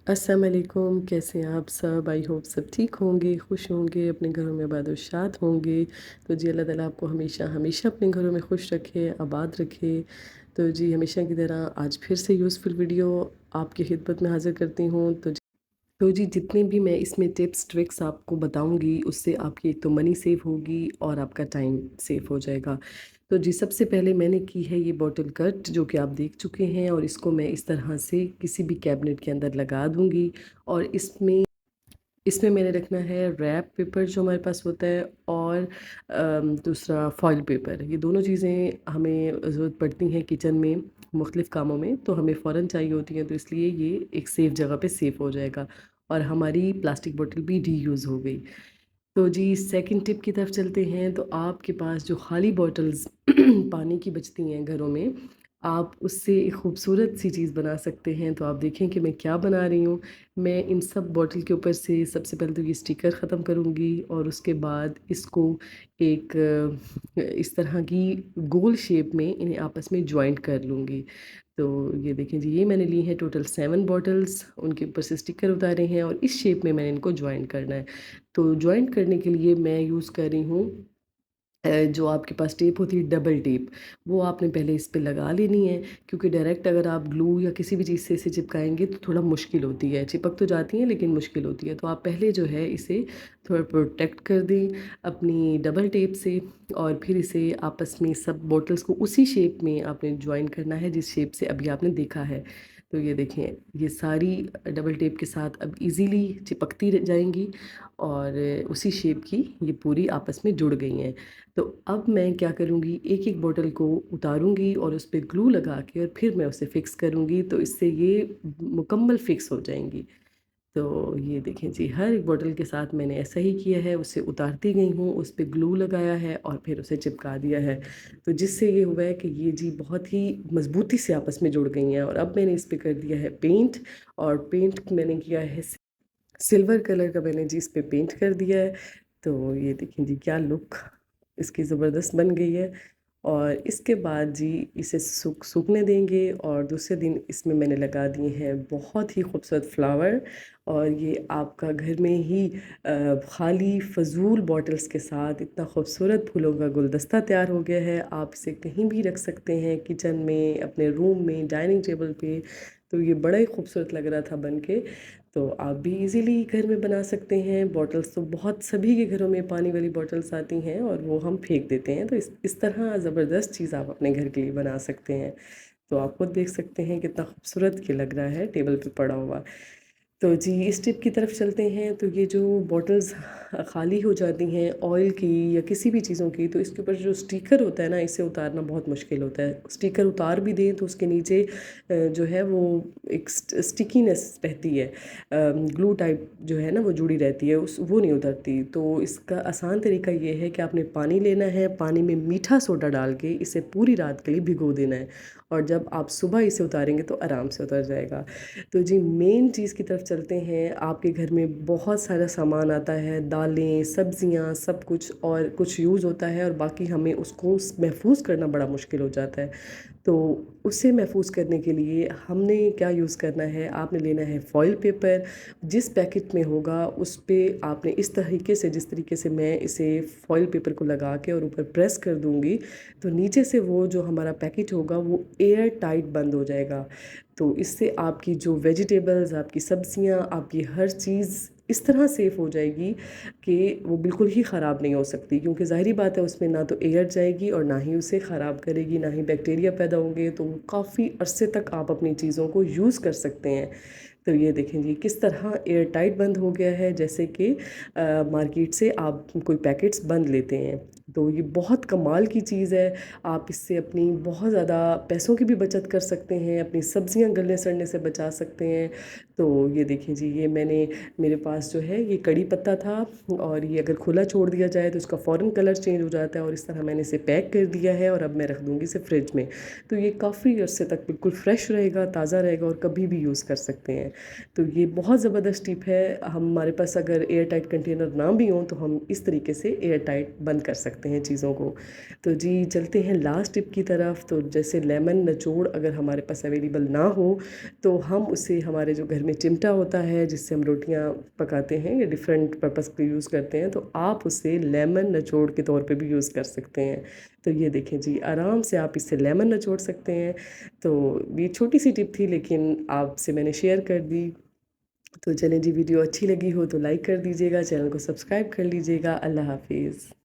अस्सलाम वालेकुम, कैसे हैं आप सब? आई होप सब ठीक होंगे, खुश होंगे, अपने घरों में आबाद होंगे। तो जी अल्लाह ताला आपको हमेशा हमेशा अपने घरों में खुश रखे, आबाद रखे। तो जी हमेशा की तरह आज फिर से यूज़फुल वीडियो आपकी खिदमत में हाज़िर करती हूँ। तो जी जितने भी मैं इसमें टिप्स ट्रिक्स आपको बताऊंगी उससे आपकी एक तो मनी सेव होगी और आपका टाइम सेव हो जाएगा। तो जी सबसे पहले मैंने की है ये बॉटल कट जो कि आप देख चुके हैं, और इसको मैं इस तरह से किसी भी कैबिनेट के अंदर लगा दूंगी। और इसमें इसमें मैंने रखना है रैप पेपर जो हमारे पास होता है, और दूसरा फॉइल पेपर। ये दोनों चीज़ें हमें ज़रूरत पड़ती हैं किचन में मुख्तलिफ़ कामों में, तो हमें फ़ौरन चाहिए होती हैं, तो इसलिए ये एक सेफ़ जगह पे सेफ़ हो जाएगा और हमारी प्लास्टिक बोतल भी रीयूज़ हो गई। तो जी सेकंड टिप की तरफ चलते हैं। तो आपके पास जो खाली बॉटल्स पानी की बचती हैं घरों में, आप उससे एक खूबसूरत सी चीज़ बना सकते हैं। तो आप देखें कि मैं क्या बना रही हूँ। मैं इन सब बॉटल के ऊपर से सबसे पहले तो ये स्टिकर ख़त्म करूँगी, और उसके बाद इसको एक इस तरह की गोल शेप में इन्हें आपस में जॉइंट कर लूँगी। तो ये देखें जी, ये मैंने ली है टोटल 7 बॉटल्स, उनके ऊपर से स्टिकर उतारे हैं और इस शेप में मैंने इनको जॉइंट करना है। तो जॉइंट करने के लिए मैं यूज़ कर रही हूँ जो आपके पास टेप होती है डबल टेप, वो आपने पहले इस पे लगा लेनी है, क्योंकि डायरेक्ट अगर आप ग्लू या किसी भी चीज़ से इसे चिपकाएँगे तो थोड़ा मुश्किल होती है। चिपक तो जाती हैं लेकिन मुश्किल होती है। तो आप पहले जो है इसे थोड़ा प्रोटेक्ट कर दें अपनी डबल टेप से, और फिर इसे आपस में सब बॉटल्स को उसी शेप में आपने जॉइन करना है जिस शेप से अभी आपने देखा है। तो ये देखें, ये सारी डबल टेप के साथ अब ईज़िली चिपकती र जाएँगी, और उसी शेप की ये पूरी आपस में जुड़ गई हैं। तो अब मैं क्या करूँगी, एक-एक बॉटल को उतारूँगी और उस पे ग्लू लगा के और फिर मैं उसे फ़िक्स करूँगी, तो इससे ये मुकम्मल फ़िक्स हो जाएँगी। तो ये देखें जी, हर एक बॉटल के साथ मैंने ऐसा ही किया है, उसे उतारती गई हूँ, उस पे ग्लू लगाया है और फिर उसे चिपका दिया है। तो जिससे ये हुआ है कि ये जी बहुत ही मज़बूती से आपस में जुड़ गई हैं। और अब मैंने इस पे कर दिया है पेंट, और पेंट मैंने किया है सिल्वर कलर का, मैंने जी इस पे पेंट कर दिया है। तो ये देखें जी, क्या लुक इसकी ज़बरदस्त बन गई है। और इसके बाद जी इसे सूखने देंगे, और दूसरे दिन इसमें मैंने लगा दिए हैं बहुत ही खूबसूरत फ्लावर। और ये आपका घर में ही खाली फ़ज़ूल बॉटल्स के साथ इतना खूबसूरत फूलों का गुलदस्ता तैयार हो गया है। आप इसे कहीं भी रख सकते हैं, किचन में, अपने रूम में, डाइनिंग टेबल पे। तो ये बड़ा ही खूबसूरत लग रहा था बन के। तो आप भी इजीली घर में बना सकते हैं। बॉटल्स तो बहुत सभी के घरों में पानी वाली बॉटल्स आती हैं और वो हम फेंक देते हैं, तो इस तरह ज़बरदस्त चीज़ आप अपने घर के लिए बना सकते हैं। तो आप खुद देख सकते हैं कितना खूबसूरत ये लग रहा है टेबल पे पड़ा हुआ। तो जी इस टिप की तरफ चलते हैं। तो ये जो बॉटल्स खाली हो जाती हैं ऑयल की या किसी भी चीज़ों की, तो इसके ऊपर जो स्टिकर होता है ना, इसे उतारना बहुत मुश्किल होता है। स्टिकर उतार भी दें तो उसके नीचे जो है वो एक स्टिकीनेस रहती है, ग्लू टाइप जो है ना वो जुड़ी रहती है, उस वो नहीं उतरती। तो इसका आसान तरीका ये है कि आपने पानी लेना है, पानी में मीठा सोडा डाल के इसे पूरी रात के लिए भिगो देना है, और जब आप सुबह इसे उतारेंगे तो आराम से उतर जाएगा। तो जी मेन चीज़ की तरफ चलते हैं। आपके घर में बहुत सारा सामान आता है, दालें, सब्जियां, सब कुछ, और कुछ यूज़ होता है और बाकी हमें उसको महफूज करना बड़ा मुश्किल हो जाता है। तो उसे महफूज करने के लिए हमने क्या यूज़ करना है, आपने लेना है फॉइल पेपर। जिस पैकेट में होगा उस पे आपने इस तरीके से, जिस तरीके से मैं इसे फॉइल पेपर को लगा के और ऊपर प्रेस कर दूंगी, तो नीचे से वो जो हमारा पैकेट होगा वो एयर टाइट बंद हो जाएगा। तो इससे आपकी जो वेजिटेबल्स, आपकी सब्जियां, आपकी हर चीज़ इस तरह सेफ़ हो जाएगी कि वो बिल्कुल ही ख़राब नहीं हो सकती, क्योंकि ज़ाहिरी बात है उसमें ना तो एयर जाएगी और ना ही उसे ख़राब करेगी, ना ही बैक्टीरिया पैदा होंगे। तो काफ़ी अरसे तक आप अपनी चीज़ों को यूज़ कर सकते हैं। तो ये देखें जी किस तरह एयर टाइट बंद हो गया है, जैसे कि मार्केट से आप कोई पैकेट्स बंद लेते हैं। तो ये बहुत कमाल की चीज़ है। आप इससे अपनी बहुत ज़्यादा पैसों की भी बचत कर सकते हैं, अपनी सब्जियां गलने सड़ने से बचा सकते हैं। तो ये देखें जी, ये मेरे पास जो है ये कड़ी पत्ता था, और ये अगर खुला छोड़ दिया जाए तो इसका फ़ौरन कलर चेंज हो जाता है, और इस तरह मैंने इसे पैक कर दिया है और अब मैं रख दूँगी इसे फ्रिज में। तो ये काफ़ी अरसे तक बिल्कुल फ्रेश रहेगा, ताज़ा रहेगा, और कभी भी यूज़ कर सकते हैं। तो ये बहुत ज़बरदस्त टिप है। हमारे पास अगर एयर टाइट कंटेनर ना भी हों तो हम इस तरीके से एयर टाइट बंद कर सकते हैं। सकते हैं चीज़ों को। तो जी चलते हैं लास्ट टिप की तरफ। तो जैसे लेमन निचोड़ अगर हमारे पास अवेलेबल ना हो तो हम उसे हमारे जो घर में चिमटा होता है जिससे हम रोटियां पकाते हैं या डिफरेंट पर्पस पे यूज़ करते हैं, तो आप उसे लेमन निचोड़ के तौर पे भी यूज़ कर सकते हैं। तो ये देखें जी, आराम से आप इससे लेमन निचोड़ सकते हैं। तो ये छोटी सी टिप थी लेकिन आपसे मैंने शेयर कर दी। तो चलें जी, वीडियो अच्छी लगी हो तो लाइक कर दीजिएगा, चैनल को सब्सक्राइब कर लीजिएगा। अल्लाह हाफिज़।